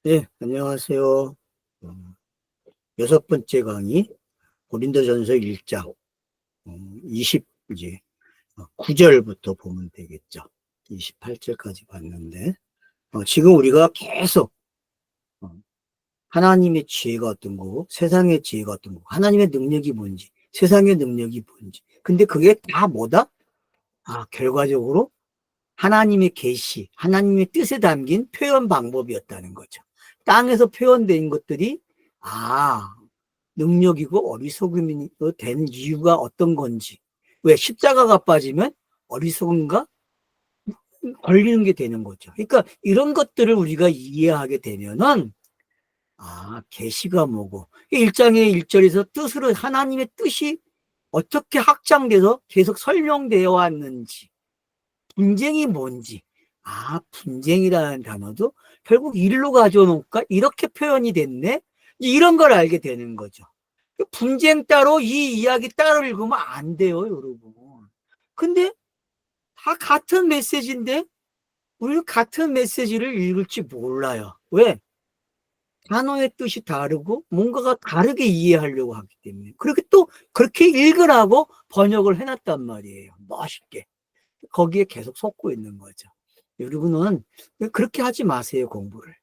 네, 안녕하세요. 여섯 번째 강의, 고린도전서 1장, 20, 이제, 9절부터 보면 되겠죠. 28절까지 봤는데, 지금 우리가 계속, 어, 하나님의 지혜가 어떤 거고, 세상의 지혜가 어떤 거고, 하나님의 능력이 뭔지, 세상의 능력이 뭔지. 근데 그게 다 뭐다? 결과적으로 하나님의 계시, 하나님의 뜻에 담긴 표현 방법이었다는 거죠. 땅에서 표현된 것들이, 아, 능력이고 어리석음이 된 이유가 어떤 건지. 왜 십자가가 빠지면 어리석음과 걸리는 게 되는 거죠. 그러니까 이런 것들을 우리가 이해하게 되면은 계시가 뭐고 1장의 1절에서 뜻으로 하나님의 뜻이 어떻게 확장돼서 계속 설명되어 왔는지, 분쟁이 뭔지, 분쟁이라는 단어도 결국 일로 가져놓을까 이렇게 표현이 됐네, 이런 걸 알게 되는 거죠. 분쟁 따로 이 이야기 따로 읽으면 안 돼요, 여러분. 근데 다 같은 메시지인데 우리는 같은 메시지를 읽을지 몰라요. 왜? 단어의 뜻이 다르고 뭔가가 다르게 이해하려고 하기 때문에. 그렇게 또 그렇게 읽으라고 번역을 해놨단 말이에요. 멋있게. 거기에 계속 속고 있는 거죠. 여러분은 그렇게 하지 마세요, 공부를.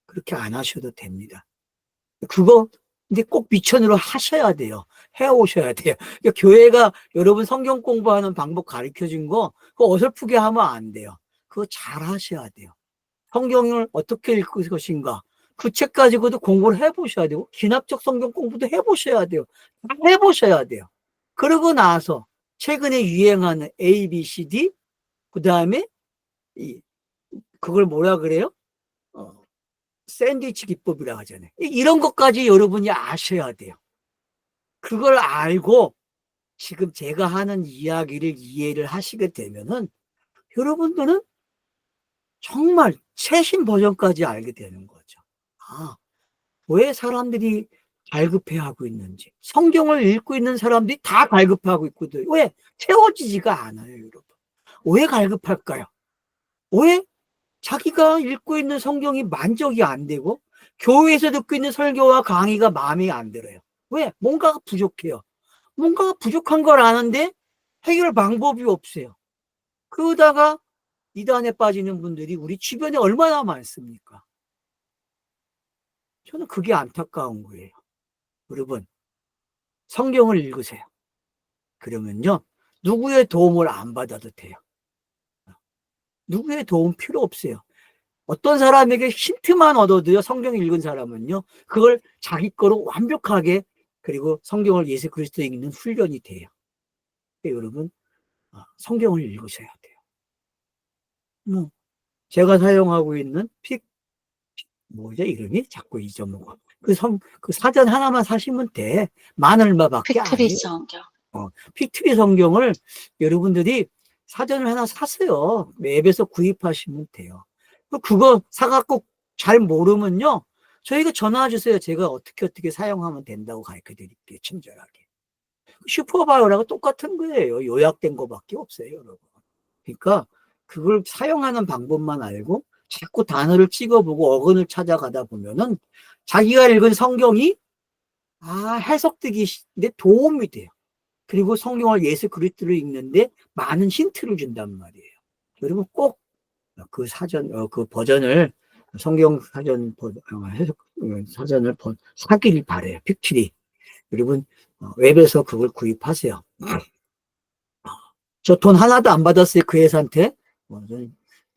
그렇게 안 하셔도 됩니다. 그거 근데 꼭 미천으로 하셔야 돼요. 해오셔야 돼요. 그러니까 교회가 여러분 성경 공부하는 방법 가르쳐 준 거 그거 어설프게 하면 안 돼요. 그거 잘 하셔야 돼요. 성경을 어떻게 읽을 것인가, 그 책 가지고도 공부를 해보셔야 되고 기납적 성경 공부도 해보셔야 돼요. 다 해보셔야 돼요. 그러고 나서 최근에 유행하는 A, B, C, D, 그 다음에 그걸 뭐라 그래요? 어, 샌드위치 기법이라고 하잖아요. 이런 것까지 여러분이 아셔야 돼요. 그걸 알고 지금 제가 하는 이야기를 이해를 하시게 되면은 여러분들은 정말 최신 버전까지 알게 되는 거죠. 왜 사람들이 갈급해하고 있는지. 성경을 읽고 있는 사람들이 다 갈급하고 있거든요. 왜? 채워지지가 않아요, 여러분. 왜 갈급할까요? 왜? 자기가 읽고 있는 성경이 만족이 안 되고 교회에서 듣고 있는 설교와 강의가 마음에 안 들어요. 왜? 뭔가가 부족해요. 뭔가가 부족한 걸 아는데 해결 방법이 없어요. 그러다가 이단에 빠지는 분들이 우리 주변에 얼마나 많습니까? 저는 그게 안타까운 거예요. 여러분, 성경을 읽으세요. 그러면요, 누구의 도움을 안 받아도 돼요. 누구의 도움 필요 없어요. 어떤 사람에게 힌트만 얻어도요, 성경 읽은 사람은요, 그걸 자기 거로 완벽하게, 그리고 성경을 예수 그리스도 읽는 훈련이 돼요. 여러분, 성경을 읽으셔야 돼요. 뭐, 제가 사용하고 있는 뭐죠, 이름이? 자꾸 잊어먹어. 그 사전 하나만 사시면 돼. 만 얼마밖에 안 빅트리 해요. 성경. 픽트리 성경을 여러분들이 사전을 하나 샀어요. 앱에서 구입하시면 돼요. 그거 사갖고 잘 모르면요, 저희가 전화 주세요. 제가 어떻게 사용하면 된다고 가르쳐 드릴게요. 친절하게. 슈퍼바이오라고 똑같은 거예요. 요약된 거밖에 없어요, 여러분. 그러니까 그걸 사용하는 방법만 알고 자꾸 단어를 찍어보고 어근을 찾아가다 보면은 자기가 읽은 성경이 해석되기 데 도움이 돼요. 그리고 성경을 예수 그리스도를 읽는데 많은 힌트를 준단 말이에요. 여러분 꼭 그 그 버전을, 성경 사전 해석 사전을 사기를 바래요. 픽츄리. 여러분 웹에서 그걸 구입하세요. 저 돈 하나도 안 받았어요, 그 회사한테.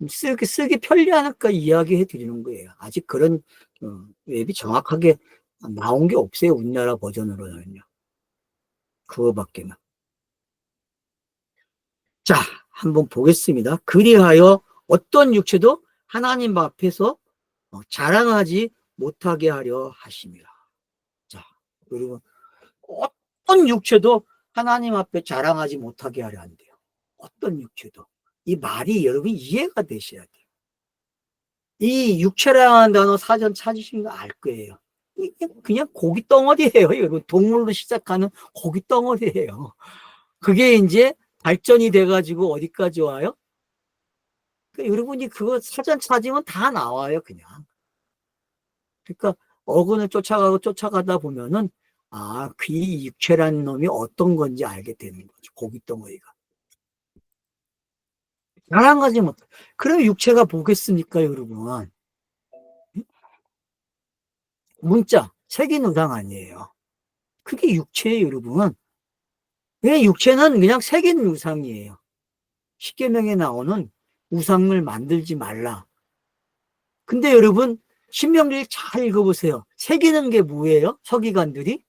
쓰기 편리하니까 이야기해 드리는 거예요. 아직 그런 웹이 정확하게 나온 게 없어요, 우리나라 버전으로는요. 그거밖에는. 자, 한번 보겠습니다. 그리하여 어떤 육체도 하나님 앞에서 자랑하지 못하게 하려 하심이라. 자, 그리고 어떤 육체도 하나님 앞에 자랑하지 못하게 하려 한대요. 어떤 육체도. 이 말이 여러분 이해가 되셔야 돼요. 이 육체라는 단어 사전 찾으시는 거 알 거예요. 이게 그냥 고기 덩어리예요. 여러분, 동물로 시작하는 고기 덩어리예요. 그게 이제 발전이 돼가지고 어디까지 와요? 그러니까 여러분이 그거 사전 찾으면 다 나와요, 그냥. 그러니까 어근을 쫓아가다 보면은 그 육체라는 놈이 어떤 건지 알게 되는 거죠. 고기 덩어리가. 자랑하지 못. 그럼 육체가 뭐겠습니까, 여러분? 문자, 색인 우상 아니에요. 그게 육체예요, 여러분. 왜 육체는 그냥 색인 우상이에요. 십계명에 나오는 우상을 만들지 말라. 근데 여러분, 신명기를 잘 읽어보세요. 새기는 게 뭐예요? 서기관들이?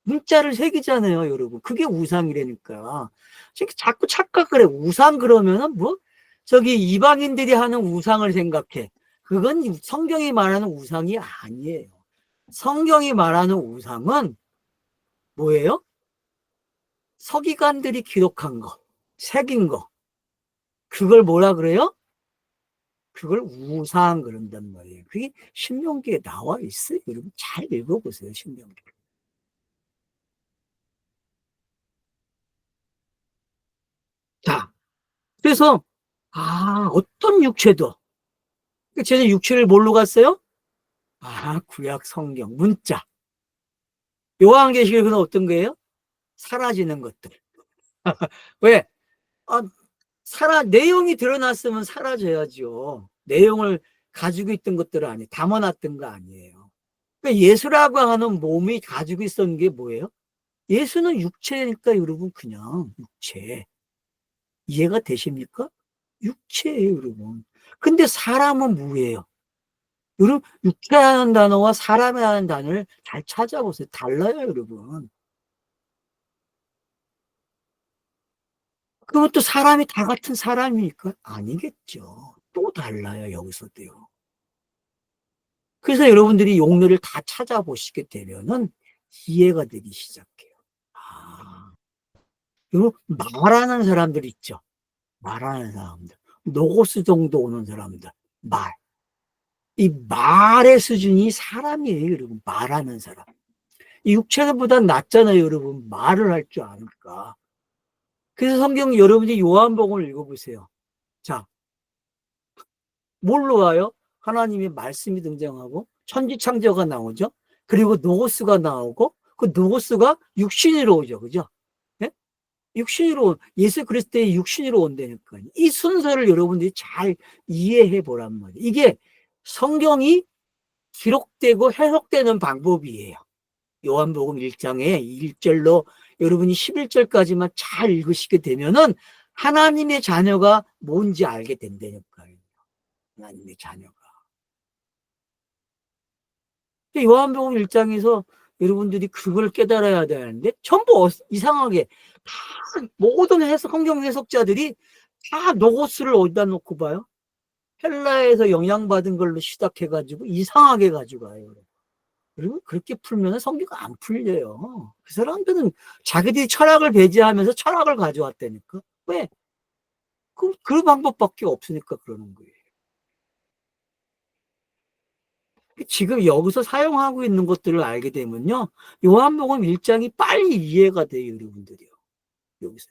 문자를 새기잖아요, 여러분. 그게 우상이라니까. 자꾸 착각을 해. 우상 그러면은 뭐? 저기 이방인들이 하는 우상을 생각해. 그건 성경이 말하는 우상이 아니에요. 성경이 말하는 우상은 뭐예요? 서기관들이 기록한 거, 새긴 거. 그걸 뭐라 그래요? 그걸 우상 그런단 말이에요. 그게 신명기에 나와 있어요. 여러분 잘 읽어보세요, 신명기. 자, 그래서 어떤 육체도 쟤는 육체를 뭘로 갔어요? 구약 성경 문자. 요한계시록은 어떤 거예요? 사라지는 것들. 왜? 아, 내용이 드러났으면 사라져야죠. 내용을 가지고 있던 것들은 아니에요. 담아놨던 거 아니에요. 그러니까 예수라고 하는 몸이 가지고 있었던 게 뭐예요? 예수는 육체니까 여러분 그냥 육체. 이해가 되십니까? 육체예요, 여러분. 근데 사람은 뭐예요? 여러분, 육체라는 단어와 사람이라는 단어를 잘 찾아보세요. 달라요, 여러분. 그것도 사람이 다 같은 사람이니까 아니겠죠. 또 달라요, 여기서도요. 그래서 여러분들이 용례를 다 찾아보시게 되면은 이해가 되기 시작해요. 아, 여러분, 말하는 사람들 있죠. 말하는 사람들. 노고스 정도 오는 사람들. 말. 이 말의 수준이 사람이에요, 여러분. 말하는 사람. 이 육체보다 낫잖아요, 여러분. 말을 할 줄 아니까. 그래서 성경 여러분이 요한복음을 읽어보세요. 자, 뭘로 와요? 하나님의 말씀이 등장하고 천지창조가 나오죠. 그리고 노고스가 나오고 그 노고스가 육신으로 오죠, 그죠? 네? 육신으로 예수 그리스도의 육신으로 온다니까요. 이 순서를 여러분들이 잘 이해해 보란 말이에요. 이게 성경이 기록되고 해석되는 방법이에요. 요한복음 1장에 1절로 여러분이 11절까지만 잘 읽으시게 되면은 하나님의 자녀가 뭔지 알게 된다니까요. 하나님의 자녀가. 요한복음 1장에서 여러분들이 그걸 깨달아야 되는데 전부 이상하게 다 모든 성경 해석자들이 다 노고스를 어디다 놓고 봐요? 헬라에서 영향받은 걸로 시작해가지고 이상하게 가지고 가요. 그리고 그렇게 풀면 성경 안 풀려요. 그 사람들은 자기들이 철학을 배제하면서 철학을 가져왔다니까. 왜? 그 방법밖에 없으니까 그러는 거예요. 지금 여기서 사용하고 있는 것들을 알게 되면요. 요한복음 1장이 빨리 이해가 돼요, 여러분들이요. 여기서.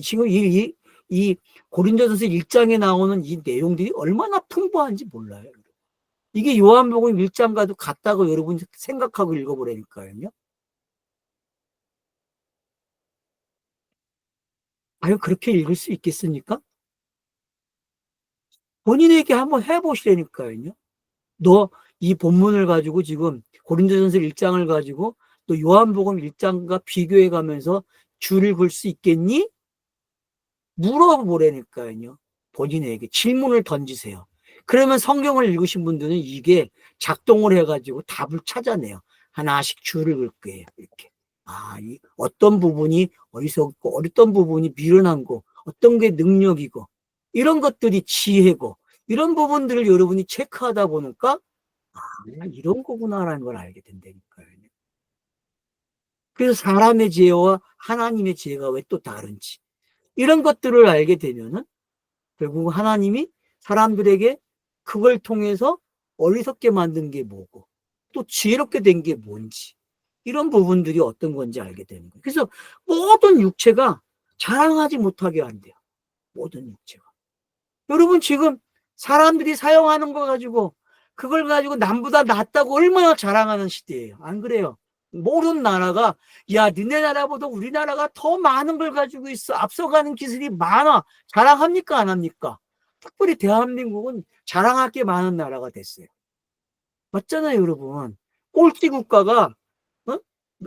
지금 이 고린도전서 1장에 나오는 이 내용들이 얼마나 풍부한지 몰라요. 이게 요한복음 1장과도 같다고 여러분 생각하고 읽어보라니까요. 그렇게 읽을 수 있겠습니까? 본인에게 한번 해보시라니까요. 너 이 본문을 가지고 지금 고린도전서 1장을 가지고 또 요한복음 1장과 비교해 가면서 줄을 글 수 있겠니? 물어보라니까요. 본인에게 질문을 던지세요. 그러면 성경을 읽으신 분들은 이게 작동을 해가지고 답을 찾아내요. 하나씩 줄을 글 거예요. 이렇게. 어떤 부분이 어디서 있고, 어떤 부분이 미련한 거, 어떤 게 능력이고, 이런 것들이 지혜고, 이런 부분들을 여러분이 체크하다 보니까, 이런 거구나라는 걸 알게 된다니까요. 그래서 사람의 지혜와 하나님의 지혜가 왜 또 다른지, 이런 것들을 알게 되면은, 결국 하나님이 사람들에게 그걸 통해서 어리석게 만든 게 뭐고 또 지혜롭게 된 게 뭔지 이런 부분들이 어떤 건지 알게 되는 거예요. 그래서 모든 육체가 자랑하지 못하게 한대요. 모든 육체가. 여러분 지금 사람들이 사용하는 거 가지고 그걸 가지고 남보다 낫다고 얼마나 자랑하는 시대예요. 안 그래요? 모든 나라가 야 니네 나라보다 우리나라가 더 많은 걸 가지고 있어. 앞서가는 기술이 많아. 자랑합니까 안 합니까? 특별히 대한민국은 자랑할 게 많은 나라가 됐어요. 맞잖아요 여러분. 꼴찌 국가가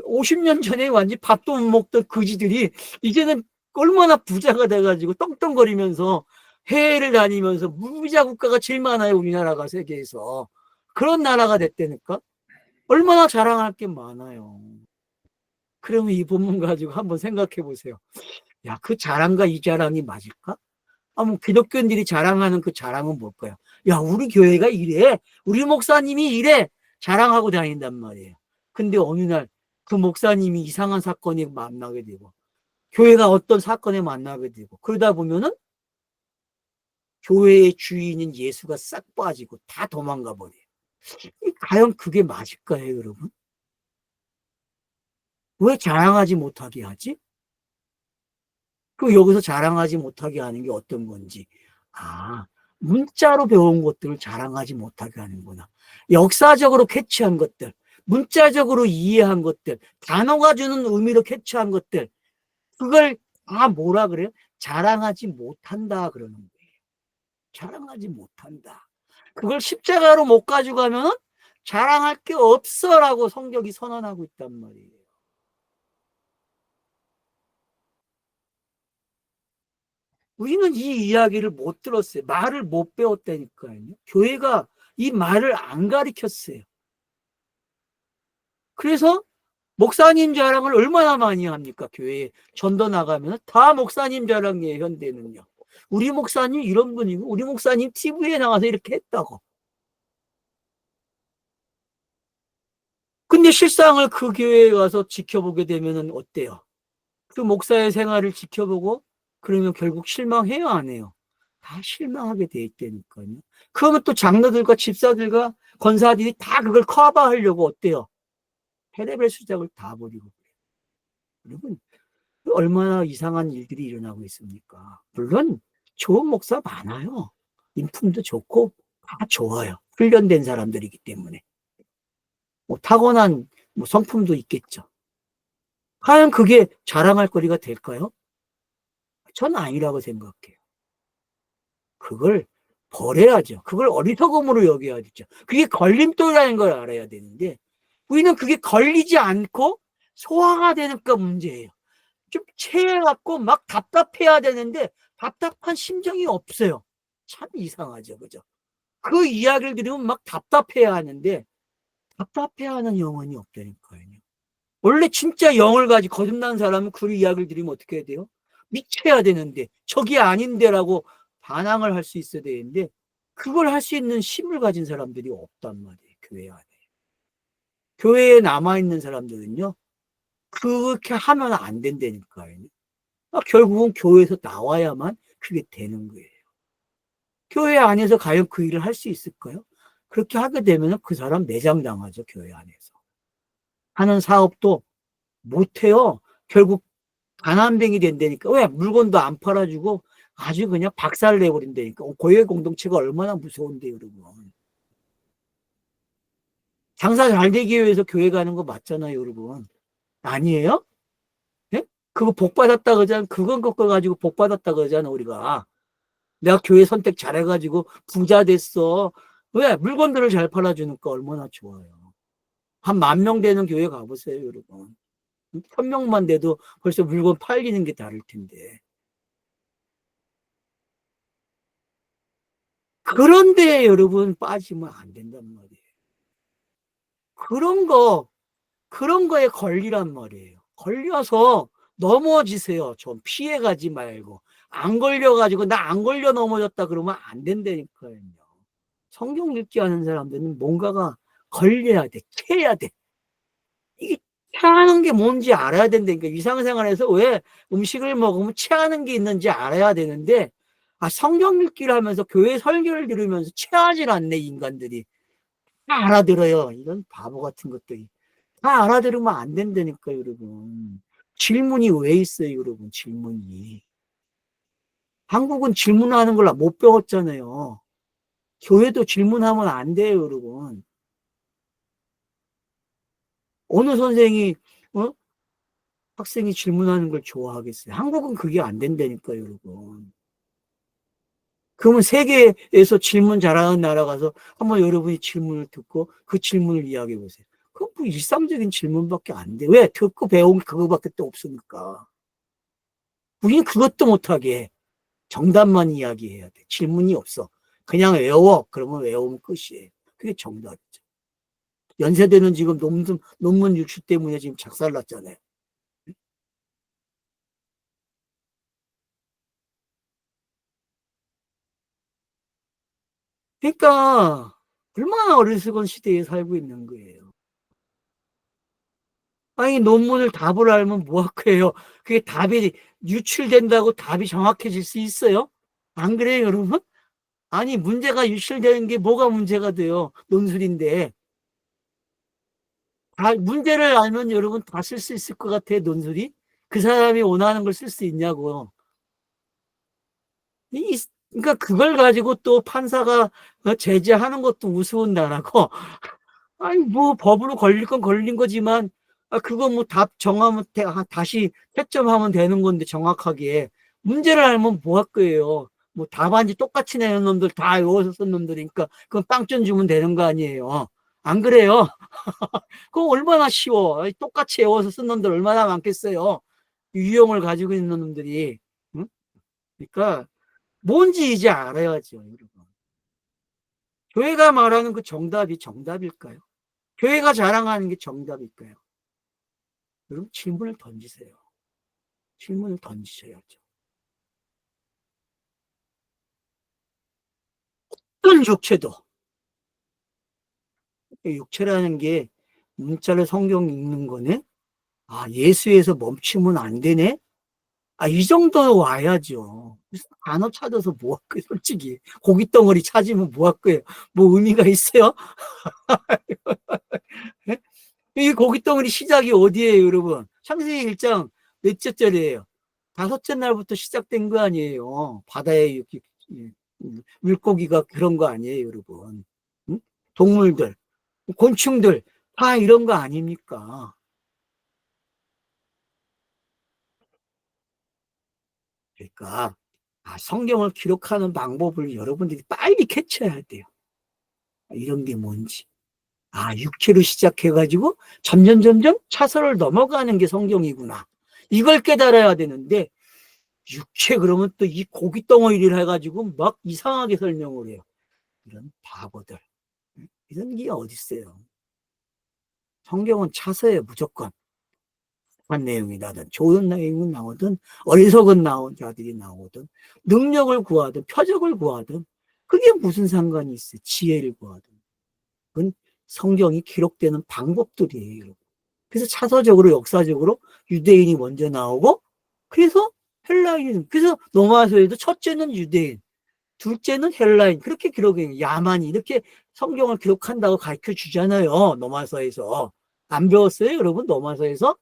50년 전에 완전 밥도 못 먹던 그지들이 이제는 얼마나 부자가 돼가지고 떵떵거리면서 해외를 다니면서 무비자 국가가 제일 많아요 우리나라가 세계에서. 그런 나라가 됐다니까. 얼마나 자랑할 게 많아요. 그러면 이 본문 가지고 한번 생각해 보세요. 야, 그 자랑과 이 자랑이 맞을까? 뭐 기독교인들이 자랑하는 그 자랑은 뭘까요? 야, 우리 교회가 이래. 우리 목사님이 이래. 자랑하고 다닌단 말이에요. 근데 어느 날 그 목사님이 이상한 사건에 만나게 되고, 교회가 어떤 사건에 만나게 되고, 그러다 보면은 교회의 주인인 예수가 싹 빠지고 다 도망가 버려요. 과연 그게 맞을까요, 여러분? 왜 자랑하지 못하게 하지? 그 여기서 자랑하지 못하게 하는 게 어떤 건지. 아, 문자로 배운 것들을 자랑하지 못하게 하는구나. 역사적으로 캐치한 것들, 문자적으로 이해한 것들, 단어가 주는 의미로 캐치한 것들, 그걸 다 뭐라 그래요? 자랑하지 못한다 그러는 거예요. 자랑하지 못한다. 그걸 십자가로 못 가져가면 자랑할 게 없어라고 성경이 선언하고 있단 말이에요. 우리는 이 이야기를 못 들었어요. 말을 못 배웠다니까요. 교회가 이 말을 안 가르쳤어요. 그래서 목사님 자랑을 얼마나 많이 합니까? 교회에 전도 나가면 다 목사님 자랑이에요. 현대는요. 우리 목사님 이런 분이고 우리 목사님 TV에 나와서 이렇게 했다고. 근데 실상을 그 교회에 가서 지켜보게 되면 어때요? 그 목사의 생활을 지켜보고 그러면 결국 실망해요, 안 해요? 다 실망하게 돼 있다니까요. 그러면 또 장로들과 집사들과 권사들이 다 그걸 커버하려고 어때요? 페레벨 수작을 다 벌이고. 여러분, 얼마나 이상한 일들이 일어나고 있습니까? 물론 좋은 목사 많아요. 인품도 좋고 다 좋아요. 훈련된 사람들이기 때문에. 뭐 타고난 뭐 성품도 있겠죠. 과연 그게 자랑할 거리가 될까요? 저는 아니라고 생각해요. 그걸 버려야죠. 그걸 어리석음으로 여겨야죠. 그게 걸림돌이라는 걸 알아야 되는데 우리는 그게 걸리지 않고 소화가 되니까 문제예요. 좀 체해갖고 막 답답해야 되는데 답답한 심정이 없어요. 참 이상하죠. 그죠? 그 이야기를 들으면 막 답답해야 하는데 답답해하는 영혼이 없다니까요. 원래 진짜 영을 가지고 거듭난 사람은 그 이야기를 들으면 어떻게 해야 돼요? 미쳐야 되는데 저게 아닌데라고 반항을 할 수 있어야 되는데 그걸 할 수 있는 힘을 가진 사람들이 없단 말이에요. 교회 안에. 교회에 남아있는 사람들은요. 그렇게 하면 안 된다니까요. 결국은 교회에서 나와야만 그게 되는 거예요. 교회 안에서 과연 그 일을 할 수 있을까요? 그렇게 하게 되면 그 사람 매장당하죠. 교회 안에서. 하는 사업도 못해요. 결국 가난뱅이 된다니까. 왜? 물건도 안 팔아주고 아주 그냥 박살 내버린다니까. 교회 공동체가 얼마나 무서운데, 여러분. 장사 잘 되기 위해서 교회 가는 거 맞잖아요, 여러분. 아니에요? 예? 그거 복 받았다 그러잖아. 그건 그거 가지고 복 받았다 그러잖아, 우리가. 내가 교회 선택 잘해가지고 부자 됐어. 왜? 물건들을 잘 팔아주니까 얼마나 좋아요. 한 10,000명 되는 교회 가보세요, 여러분. 1,000명만 돼도 벌써 물건 팔리는 게 다를 텐데. 그런데 여러분 빠지면 안 된단 말이에요. 그런 거, 그런 거에 걸리란 말이에요. 걸려서 넘어지세요. 좀 피해가지 말고. 안 걸려가지고 나 안 걸려 넘어졌다 그러면 안 된다니까요. 성경 읽기 하는 사람들은 뭔가가 걸려야 돼. 캐야 돼. 이게 체하는 게 뭔지 알아야 된다니까. 일상생활에서 왜 음식을 먹으면 체하는 게 있는지 알아야 되는데 성경 읽기를 하면서 교회 설교를 들으면서 체하질 않네 인간들이. 다 알아들어요. 이런 바보 같은 것들이. 다 알아들으면 안 된다니까 여러분. 질문이 왜 있어요 여러분. 질문이. 한국은 질문하는 걸 못 배웠잖아요. 교회도 질문하면 안 돼요, 여러분. 어느 선생이, 어? 학생이 질문하는 걸 좋아하겠어요. 한국은 그게 안 된다니까요, 여러분. 그러면 세계에서 질문 잘하는 나라 가서 한번 여러분이 질문을 듣고 그 질문을 이야기해 보세요. 그건 뭐 일상적인 질문밖에 안 돼. 왜? 듣고 배운 게 그거밖에 또 없으니까. 우리는 그것도 못하게 해. 정답만 이야기해야 돼. 질문이 없어. 그냥 외워. 그러면 외우면 끝이에요. 그게 정답이죠. 연세대는 지금 논문 유출 때문에 지금 작살났잖아요. 그러니까 얼마나 어리석은 시대에 살고 있는 거예요. 아니, 논문을 답을 알면 뭐 할 거예요? 그게 답이 유출된다고 답이 정확해질 수 있어요? 안 그래요, 여러분? 아니, 문제가 유출되는 게 뭐가 문제가 돼요? 논술인데. 문제를 알면 여러분 다 쓸 수 있을 것 같아요, 논술이? 그 사람이 원하는 걸 쓸 수 있냐고. 그러니까 그걸 가지고 또 판사가 제재하는 것도 우스운 나라고. 아니, 뭐, 법으로 걸릴 건 걸린 거지만, 그거 뭐 답 정하면, 다시 채점하면 되는 건데, 정확하게. 문제를 알면 뭐 할 거예요. 뭐 답안지 똑같이 내는 놈들 다 외워서 쓴 놈들이니까, 그건 빵점 주면 되는 거 아니에요. 안 그래요? 그거 얼마나 쉬워. 똑같이 외워서 쓴 놈들 얼마나 많겠어요. 유형을 가지고 있는 놈들이. 응? 그러니까, 뭔지 이제 알아야죠, 여러분. 교회가 말하는 그 정답이 정답일까요? 교회가 자랑하는 게 정답일까요? 여러분 질문을 던지세요. 질문을 던지셔야죠. 어떤 육체도 육체라는 게 문자를 성경 읽는 거네. 예수에서 멈추면 안 되네. 이 정도 와야죠. 단어 찾아서 뭐 할 거예요, 솔직히. 고기 덩어리 찾으면 뭐 할 거예요? 뭐 의미가 있어요? 이 고기 덩어리 시작이 어디예요, 여러분? 창세기 1장 몇째 절이에요? 다섯째 날부터 시작된 거 아니에요. 바다의 물고기가 그런 거 아니에요, 여러분. 응? 동물들, 곤충들, 다 이런 거 아닙니까? 그러니까, 성경을 기록하는 방법을 여러분들이 빨리 캐치해야 돼요. 이런 게 뭔지. 육체로 시작해가지고 점점 차선을 넘어가는 게 성경이구나. 이걸 깨달아야 되는데, 육체 그러면 또 이 고기 덩어리를 해가지고 막 이상하게 설명을 해요. 이런 바보들. 이런 게 어딨어요. 성경은 차서예요, 무조건. 한 내용이 나든 좋은 내용은 나오든 어리석은 나온 자들이 나오든 능력을 구하든 표적을 구하든 그게 무슨 상관이 있어요. 지혜를 구하든. 그건 성경이 기록되는 방법들이에요. 그래서 차서적으로 역사적으로 유대인이 먼저 나오고 그래서 헬라인, 그래서 로마서에도 첫째는 유대인, 둘째는 헬라인, 그렇게 기록해요. 야만이 이렇게 성경을 기록한다고 가르쳐 주잖아요. 로마서에서. 안 배웠어요, 여러분? 로마서에서?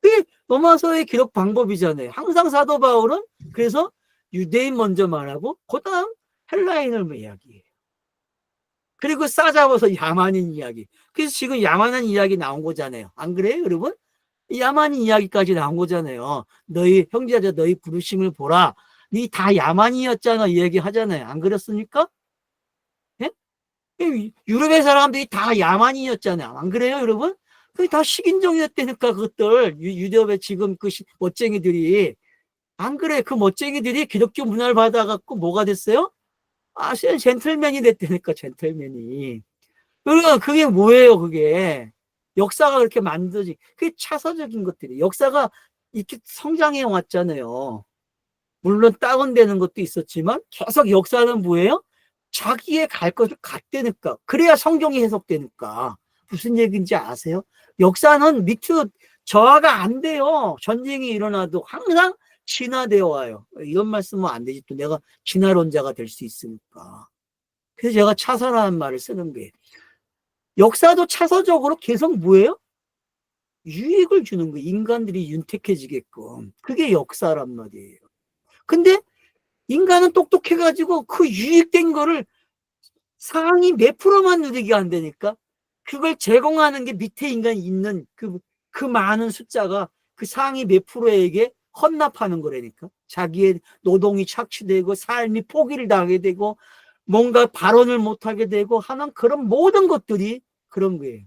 그게 로마서의 기록 방법이잖아요. 항상 사도 바울은 그래서 유대인 먼저 말하고 그다음 헬라인을 뭐 이야기해요. 그리고 싸잡아서 야만인 이야기. 그래서 지금 야만한 이야기 나온 거잖아요. 안 그래요, 여러분? 야만인 이야기까지 나온 거잖아요. 너희 형제자 너희 부르심을 보라. 니 다 야만이었잖아 이 얘기 하잖아요. 안 그렇습니까? 예? 유럽의 사람들이 다 야만이었잖아요. 안 그래요, 여러분? 그게 다 식인종이었다니까, 그것들. 유럽의 지금 그 멋쟁이들이. 안 그래? 그 멋쟁이들이 기독교 문화를 받아갖고 뭐가 됐어요? 젠틀맨이 됐다니까, 젠틀맨이. 그러니까 그게 뭐예요, 그게. 역사가 그렇게 만들어지. 그게 차서적인 것들이. 역사가 이렇게 성장해 왔잖아요. 물론 다운되는 것도 있었지만 계속 역사는 뭐예요? 자기의 갈 것을 갔다니까. 그래야 성경이 해석되니까. 무슨 얘기인지 아세요? 역사는 밑으로 저하가 안 돼요. 전쟁이 일어나도 항상 진화되어 와요. 이런 말씀은 안 되지. 또 내가 진화론자가 될 수 있으니까. 그래서 제가 차서라는 말을 쓰는 거예요. 역사도 차서적으로 계속 뭐예요? 유익을 주는 거예요. 인간들이 윤택해지게끔. 그게 역사란 말이에요. 근데 인간은 똑똑해가지고 그 유익된 거를 상위 몇 프로만 누리게 한다니까. 그걸 제공하는 게 밑에 인간이 있는 그 많은 숫자가 그 상위 몇 프로에게 헌납하는 거라니까. 자기의 노동이 착취되고 삶이 포기를 당하게 되고 뭔가 발언을 못하게 되고 하는 그런 모든 것들이 그런 거예요.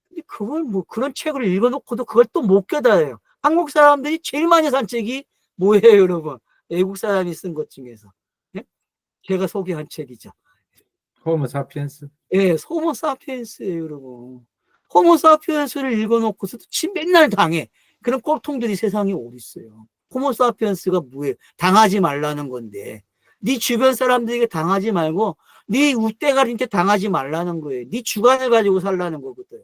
근데 그걸 뭐 그런 책을 읽어놓고도 그걸 또 못 깨달아요. 한국 사람들이 제일 많이 산 책이 뭐예요, 여러분? 외국 사람이 쓴 것 중에서. 예? 제가 소개한 책이죠. 호모 사피엔스. 예, 호모 사피엔스예요, 여러분. 호모 사피엔스를 읽어놓고서도 맨날 당해. 그런 꼴통들이 세상에 어디 있어요. 호모 사피엔스가 뭐예요? 당하지 말라는 건데. 네 주변 사람들에게 당하지 말고 네 웃대가리한테 당하지 말라는 거예요. 네 주관을 가지고 살라는 거거든.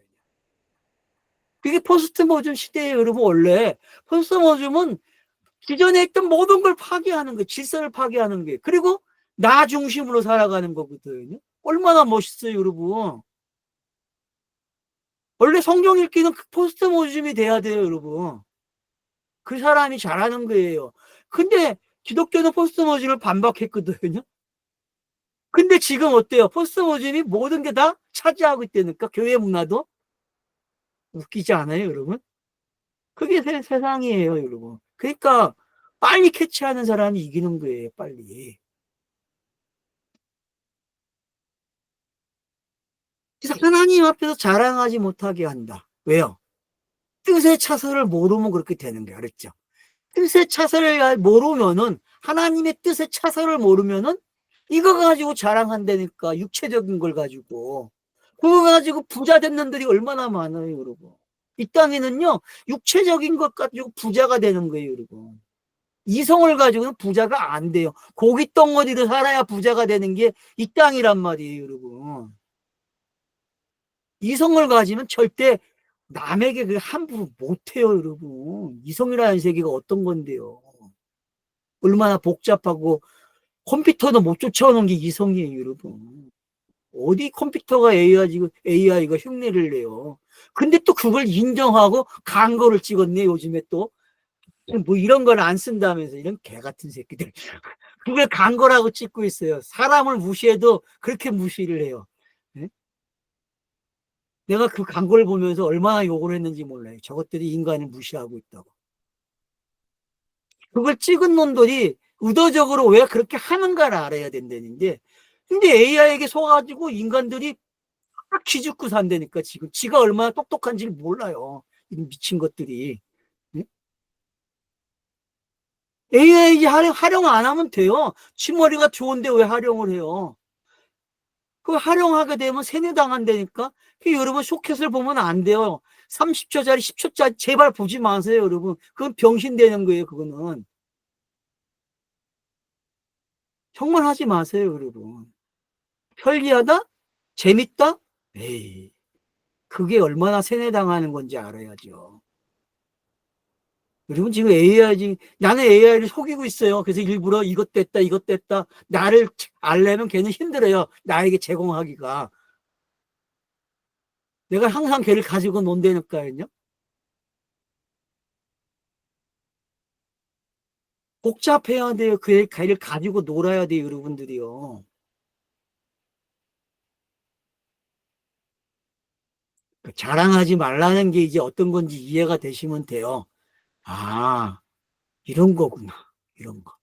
그게 포스트 모즘 시대에 여러분. 원래 포스트 모즘은 기존에 했던 모든 걸 파괴하는 거예요. 질서를 파괴하는 거예요. 그리고 나 중심으로 살아가는 거거든요. 얼마나 멋있어요, 여러분. 원래 성경 읽기는 포스트 모즘이 돼야 돼요, 여러분. 그 사람이 잘하는 거예요. 근데 기독교는 포스트 모즘을 반박했거든요. 근데 지금 어때요? 포스트 모즘이 모든 게 다 차지하고 있다니까. 교회 문화도. 웃기지 않아요, 여러분? 그게 세상이에요, 여러분. 그러니까 빨리 캐치하는 사람이 이기는 거예요, 빨리. 그래서 하나님 앞에서 자랑하지 못하게 한다. 왜요? 뜻의 차서를 모르면 그렇게 되는 거예요. 그랬죠? 뜻의 차서를 모르면은, 하나님의 뜻의 차서를 모르면은 이거 가지고 자랑한다니까. 육체적인 걸 가지고. 그거 가지고 부자 된 놈들이 얼마나 많아요, 여러분. 이 땅에는요, 육체적인 것 가지고 부자가 되는 거예요, 여러분. 이성을 가지고는 부자가 안 돼요. 고기 덩어리로 살아야 부자가 되는 게 이 땅이란 말이에요, 여러분. 이성을 가지면 절대 남에게 그 함부로 못해요, 여러분. 이성이라는 세계가 어떤 건데요. 얼마나 복잡하고 컴퓨터도 못 쫓아오는 게 이성이에요, 여러분. 어디 컴퓨터가 AI가 흉내를 내요. 근데 또 그걸 인정하고 광고를 찍었네, 요즘에 또. 뭐 이런 걸 안 쓴다면서, 이런 개 같은 새끼들. 그걸 광고라고 찍고 있어요. 사람을 무시해도 그렇게 무시를 해요. 네? 내가 그 광고를 보면서 얼마나 욕을 했는지 몰라요. 저것들이 인간을 무시하고 있다고. 그걸 찍은 놈들이 의도적으로 왜 그렇게 하는가를 알아야 된다는데, 근데 AI에게 속아가지고 인간들이 딱 기죽고 산다니까. 지금 지가 얼마나 똑똑한지를 몰라요. 이 미친 것들이. AI 활용 안 하면 돼요. 치머리가 좋은데 왜 활용을 해요? 그 활용하게 되면 세뇌당한다니까. 여러분 쇼켓을 보면 안 돼요. 30초짜리 10초짜리 제발 보지 마세요, 여러분. 그건 병신되는 거예요. 그거는 정말 하지 마세요, 여러분. 편리하다? 재밌다? 에이, 그게 얼마나 세뇌당하는 건지 알아야죠. 여러분 지금 AI, 나는 AI를 속이고 있어요. 그래서 일부러 이것 됐다 이것 됐다 나를 알려면 걔는 힘들어요. 나에게 제공하기가. 내가 항상 걔를 가지고 논다니까요. 복잡해야 돼요. 걔를 가지고 놀아야 돼요, 여러분들이요. 자랑하지 말라는 게 이제 어떤 건지 이해가 되시면 돼요. 아, 이런 거구나. 이런 거.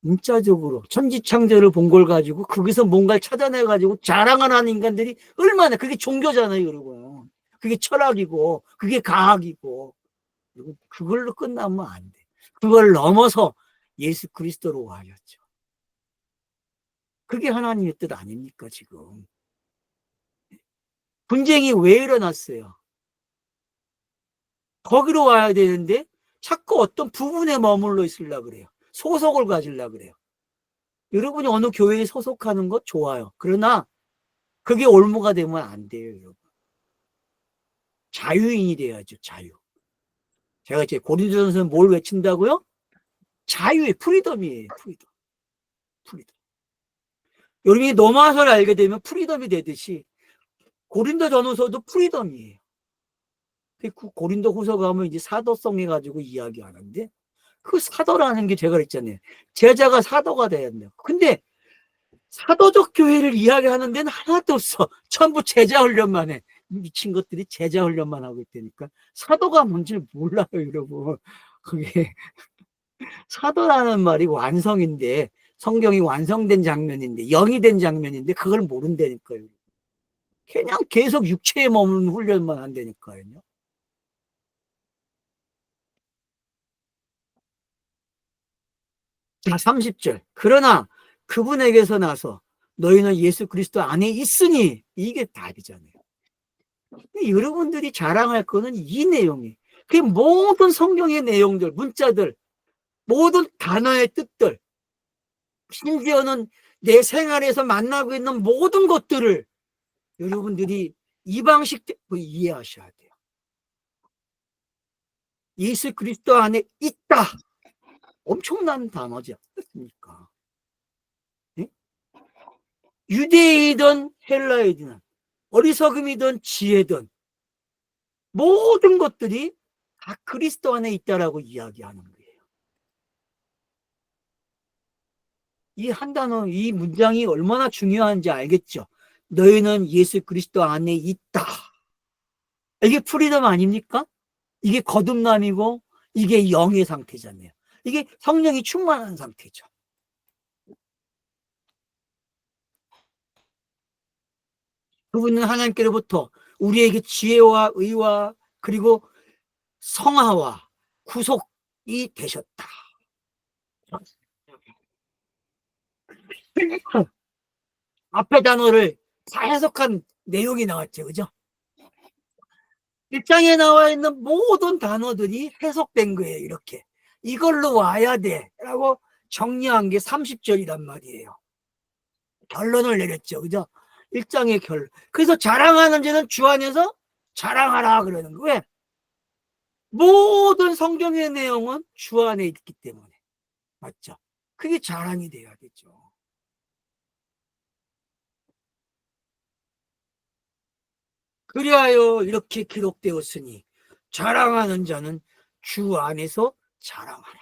문자적으로 천지창조를 본 걸 가지고 거기서 뭔가를 찾아내 가지고 자랑을 하는 인간들이 얼마나. 그게 종교잖아요, 여러분. 그게 철학이고 그게 과학이고. 그걸로 끝나면 안 돼. 그걸 넘어서 예수 그리스도로 와야죠. 그게 하나님의 뜻 아닙니까, 지금. 분쟁이 왜 일어났어요? 거기로 와야 되는데 자꾸 어떤 부분에 머물러 있으려고 그래요. 소속을 가지려고 그래요. 여러분이 어느 교회에 소속하는 거 좋아요. 그러나 그게 올무가 되면 안 돼요, 여러분. 자유인이 돼야죠, 자유. 제가 이제 고린도전서는 뭘 외친다고요? 자유의 프리덤이에요, 프리덤. 프리덤. 여러분이 노마서를 알게 되면 프리덤이 되듯이 고린도전서도 프리덤이에요. 그 고린도 후서 가면 이제 사도성 해가지고 이야기하는데, 그 사도라는 게 제가 그랬잖아요. 제자가 사도가 돼야 된다. 근데 사도적 교회를 이야기하는 데는 하나도 없어. 전부 제자 훈련만 해. 미친 것들이 제자 훈련만 하고 있다니까. 사도가 뭔지 몰라요, 여러분. 그게 사도라는 말이 완성인데, 성경이 완성된 장면인데, 영이 된 장면인데 그걸 모른다니까요. 그냥 계속 육체에 머무는 훈련만 한다니까요. 자, 30절. 그러나 그분에게서 나서 너희는 예수 그리스도 안에 있으니, 이게 답이잖아요. 여러분들이 자랑할 거는 이 내용이에요. 그 모든 성경의 내용들, 문자들, 모든 단어의 뜻들, 심지어는 내 생활에서 만나고 있는 모든 것들을 여러분들이 이 방식대로 이해하셔야 돼요. 예수 그리스도 안에 있다. 엄청난 단어지 않습니까? 네? 유대이든 헬라이든 어리석음이든 지혜든 모든 것들이 다 그리스도 안에 있다라고 이야기하는 거예요. 이 한 단어, 이 문장이 얼마나 중요한지 알겠죠? 너희는 예수 그리스도 안에 있다. 이게 프리덤 아닙니까? 이게 거듭남이고 이게 영의 상태잖아요. 이게 성령이 충만한 상태죠. 그분은 하나님께로부터 우리에게 지혜와 의와 그리고 성화와 구속이 되셨다. 앞에 단어를 다 해석한 내용이 나왔죠. 그죠? 1장에 나와 있는 모든 단어들이 해석된 거예요. 이렇게. 이걸로 와야 돼. 라고 정리한 게 30절이란 말이에요. 결론을 내렸죠. 그죠? 1장의 결론. 그래서 자랑하는 자는 주 안에서 자랑하라 그러는 거예요. 왜? 모든 성경의 내용은 주 안에 있기 때문에. 맞죠? 그게 자랑이 돼야 되죠. 그리하여 이렇게 기록되었으니 자랑하는 자는 주 안에서 자랑하라.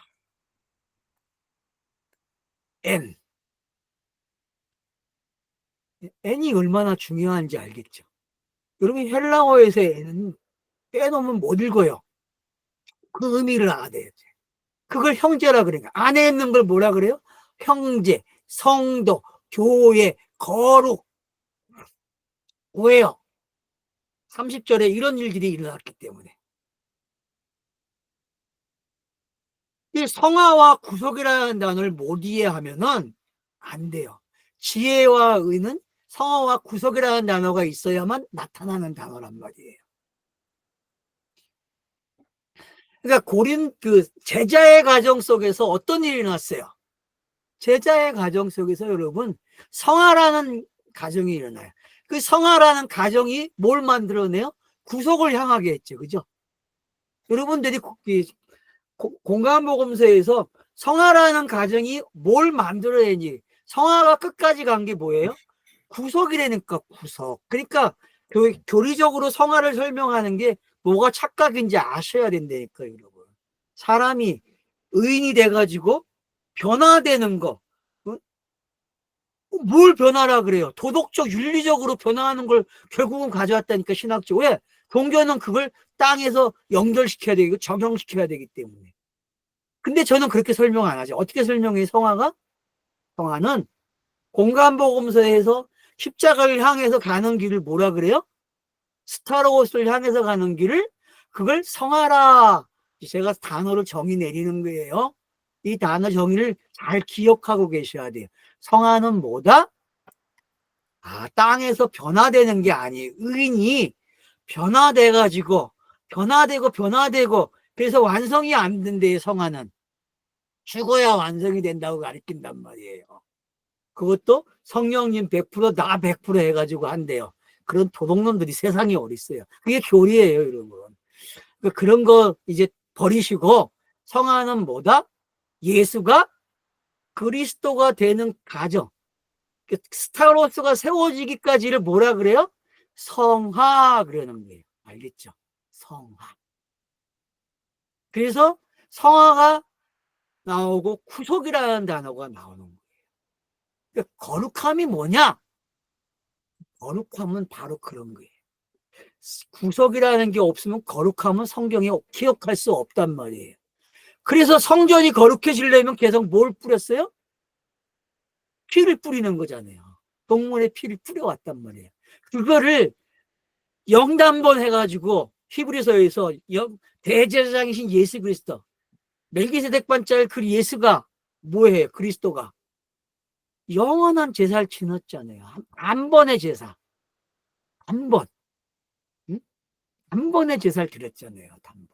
N. N이 얼마나 중요한지 알겠죠? 여러분 헬라어에서 N은 빼놓으면 못 읽어요. 그 의미를 알아야 돼. 그걸 형제라 그러니까 안에 있는 걸 뭐라 그래요? 형제, 성도, 교회, 거룩. 왜요? 30절에 이런 일들이 일어났기 때문에. 이 성화와 구속이라는 단어를 못 이해하면은 안 돼요. 지혜와 의는 성화와 구속이라는 단어가 있어야만 나타나는 단어란 말이에요. 그러니까 제자의 가정 속에서 어떤 일이 났어요? 제자의 가정 속에서 여러분 성화라는 가정이 일어나요. 그 성화라는 가정이 뭘 만들어내요? 구속을 향하게 했죠. 그죠? 여러분들이 공간복음서에서 성화라는 가정이 뭘 만들어내니 성화가 끝까지 간 게 뭐예요? 구속이라니까 구속. 그러니까 교리적으로 성화를 설명하는 게 뭐가 착각인지 아셔야 된다니까요, 여러분. 사람이 의인이 돼가지고 변화되는 거. 뭘 변화라 그래요? 도덕적, 윤리적으로 변화하는 걸 결국은 가져왔다니까, 신학적. 왜? 종교는 그걸 땅에서 연결시켜야 되고 적용시켜야 되기 때문에. 근데 저는 그렇게 설명 안 하죠. 어떻게 설명해, 성화가? 성화는 공간복음서에서 십자가를 향해서 가는 길을 뭐라 그래요? 스타로스를 향해서 가는 길을 그걸 성화라. 제가 단어를 정의 내리는 거예요. 이 단어 정의를 잘 기억하고 계셔야 돼요. 성화는 뭐다? 땅에서 변화되는 게 아니에요. 의인이 변화되고 그래서 완성이 안 된대요. 성화는 죽어야 완성이 된다고 가르친단 말이에요. 그것도 성령님 100%나 100% 해가지고 한대요. 그런 도둑놈들이 세상에 어딨어요. 그게 교리예요, 여러분. 그런 거 이제 버리시고 성화는 뭐다? 예수가 그리스도가 되는 과정. 스타로스가 세워지기까지를 뭐라 그래요? 성화 그러는 거예요. 알겠죠? 성화. 그래서 성화가 나오고 구속이라는 단어가 나오는 거예요. 거룩함이 뭐냐? 거룩함은 바로 그런 거예요. 구속이라는 게 없으면 거룩함은 성경에 기억할 수 없단 말이에요. 그래서 성전이 거룩해지려면 계속 뭘 뿌렸어요? 피를 뿌리는 거잖아요. 동물의 피를 뿌려왔단 말이에요. 그거를 영단번 해가지고 히브리서에서 대제사장이신 예수 그리스도, 멜기세덱 반자의 그 예수가 뭐예요? 그리스도가 영원한 제사를 지냈잖아요. 한 번의 제사, 한 번, 응? 한 번의 제사를 드렸잖아요. 한 번.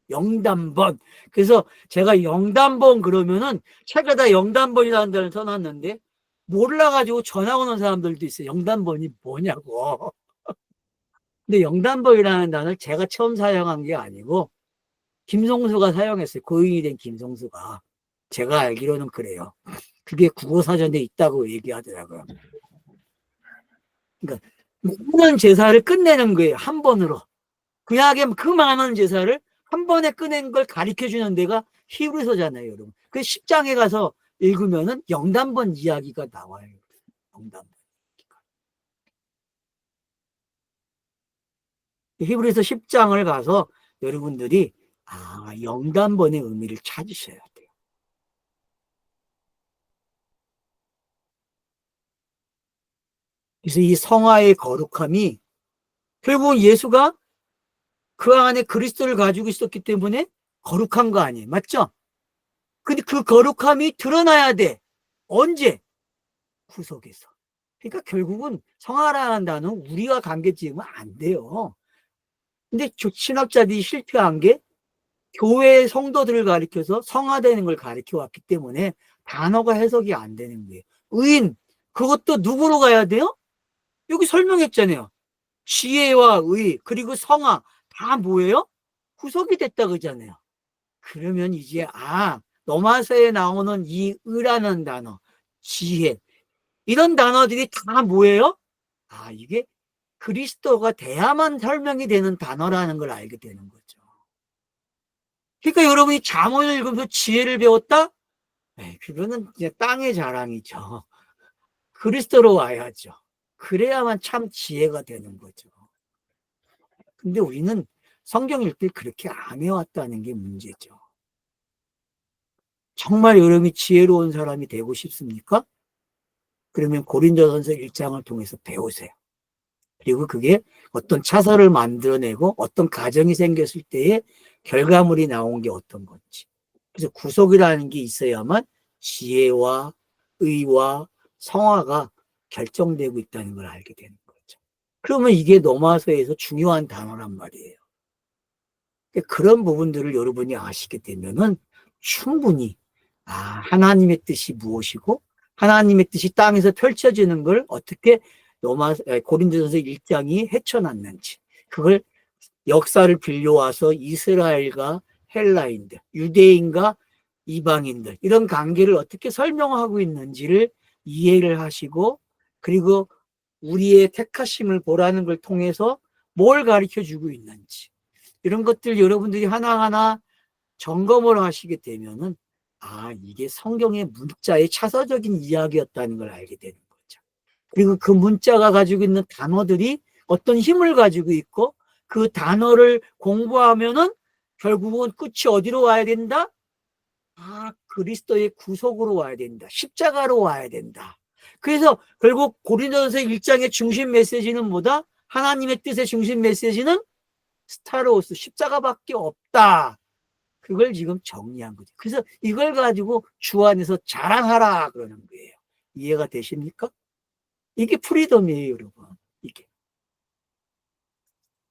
영단번. 그래서 제가 영단번 그러면은 책에다 영단번이라는 단어를 써놨는데 몰라가지고 전화 오는 사람들도 있어요. 영단번이 뭐냐고. 근데 영단번이라는 단어를 제가 처음 사용한 게 아니고 김성수가 사용했어요. 고인이 된 김성수가. 제가 알기로는 그래요. 그게 국어사전에 있다고 얘기하더라고요. 그러니까 많은 제사를 끝내는 거예요. 한 번으로. 구약의 그 많은 제사를 한 번에 끝낸 걸 가르쳐 주는 데가 히브리서잖아요, 여러분. 그 10장에 가서 읽으면은 영단번 이야기가 나와요. 영단번. 히브리서 10장을 가서 여러분들이 영단번의 의미를 찾으셔야 돼요. 그래서 이 성화의 거룩함이 결국은 예수가 그 안에 그리스도를 가지고 있었기 때문에 거룩한 거 아니에요. 맞죠? 근데 그 거룩함이 드러나야 돼. 언제? 구속에서. 그러니까 결국은 성화라는 단어는 우리가 관계 지으면 안 돼요. 근데 신학자들이 실패한 게 교회 성도들을 가리켜서 성화되는 걸 가리켜 왔기 때문에 단어가 해석이 안 되는 거예요. 의인, 그것도 누구로 가야 돼요? 여기 설명했잖아요. 지혜와 의, 그리고 성화, 다 뭐예요? 구속이 됐다 그러잖아요. 그러면 이제, 로마서에 나오는 이 의라는 단어, 지혜, 이런 단어들이 다 뭐예요? 이게 그리스도가 돼야만 설명이 되는 단어라는 걸 알게 되는 거죠. 그러니까 여러분이 잠언을 읽으면서 지혜를 배웠다? 그거는 이제 땅의 자랑이죠. 그리스도로 와야죠. 그래야만 참 지혜가 되는 거죠. 근데 우리는 성경 읽기 그렇게 안 해왔다는 게 문제죠. 정말 여러분이 지혜로운 사람이 되고 싶습니까? 그러면 고린도전서 1장을 통해서 배우세요. 그리고 그게 어떤 차서를 만들어내고 어떤 가정이 생겼을 때의 결과물이 나온 게 어떤 건지. 그래서 구속이라는 게 있어야만 지혜와 의와 성화가 결정되고 있다는 걸 알게 되는 거죠. 그러면 이게 로마서에서 중요한 단어란 말이에요. 그런 부분들을 여러분이 아시게 되면은 충분히 하나님의 뜻이 무엇이고 하나님의 뜻이 땅에서 펼쳐지는 걸 어떻게 고린도전서 1장이 헤쳐놨는지, 그걸 역사를 빌려와서 이스라엘과 헬라인들, 유대인과 이방인들, 이런 관계를 어떻게 설명하고 있는지를 이해를 하시고, 그리고 우리의 택하심을 보라는 걸 통해서 뭘 가르쳐 주고 있는지, 이런 것들 여러분들이 하나하나 점검을 하시게 되면은 이게 성경의 문자의 차서적인 이야기였다는 걸 알게 되는 거죠. 그리고 그 문자가 가지고 있는 단어들이 어떤 힘을 가지고 있고 그 단어를 공부하면은 결국은 끝이 어디로 와야 된다? 그리스도의 구속으로 와야 된다. 십자가로 와야 된다. 그래서 결국 고린도전서 1장의 중심 메시지는 뭐다? 하나님의 뜻의 중심 메시지는 스타로스 십자가밖에 없다. 그걸 지금 정리한 거죠. 그래서 이걸 가지고 주 안에서 자랑하라 그러는 거예요. 이해가 되십니까? 이게 프리덤이에요, 여러분. 이게.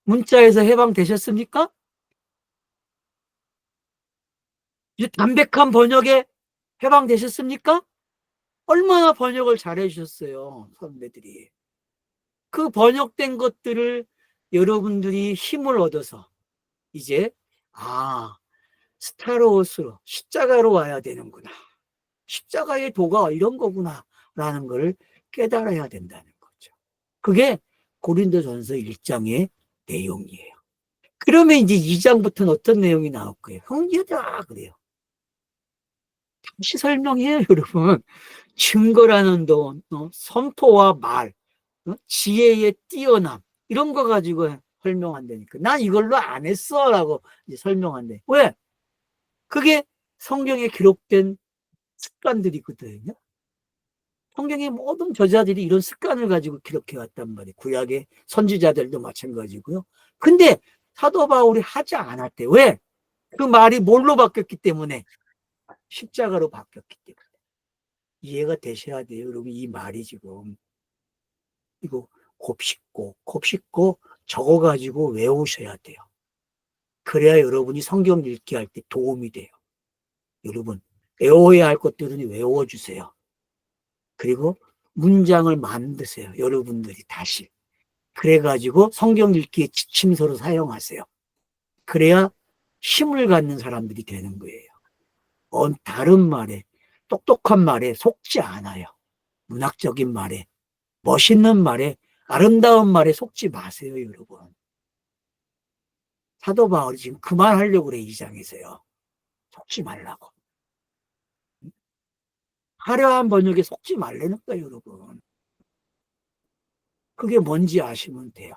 문자에서 해방되셨습니까? 이제 담백한 번역에 해방되셨습니까? 얼마나 번역을 잘해 주셨어요, 선배들이. 그 번역된 것들을 여러분들이 힘을 얻어서 이제 스타로스로 십자가로 와야 되는구나. 십자가의 도가 이런 거구나 라는 걸 깨달아야 된다는 거죠. 그게 고린도전서 1장의 내용이에요. 그러면 이제 2장부터는 어떤 내용이 나올 거예요? 형제들아 그래요. 다시 설명해요, 여러분. 증거라는 돈, 선포와 말, 지혜의 뛰어남, 이런 거 가지고 설명한다니까. 난 이걸로 안 했어. 라고 이제 설명한대. 왜? 그게 성경에 기록된 습관들이거든요. 성경의 모든 저자들이 이런 습관을 가지고 기록해 왔단 말이에요. 구약의 선지자들도 마찬가지고요. 근데 사도 바울이 하지 않았대. 왜? 그 말이 뭘로 바뀌었기 때문에? 십자가로 바뀌었기 때문에. 이해가 되셔야 돼요. 여러분, 이 말이 지금. 이거 곱씹고 적어가지고 외우셔야 돼요. 그래야 여러분이 성경 읽기 할 때 도움이 돼요. 여러분, 외워야 할 것들은 외워주세요. 그리고 문장을 만드세요. 여러분들이 다시. 그래가지고 성경 읽기의 지침서로 사용하세요. 그래야 힘을 갖는 사람들이 되는 거예요. 다른 말에, 똑똑한 말에 속지 않아요. 문학적인 말에, 멋있는 말에, 아름다운 말에 속지 마세요, 여러분. 사도 바울이 지금 그만하려고 그래, 이 장에서요. 속지 말라고. 화려한 번역에 속지 말라는 거예요, 여러분. 그게 뭔지 아시면 돼요.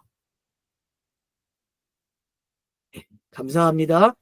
네, 감사합니다.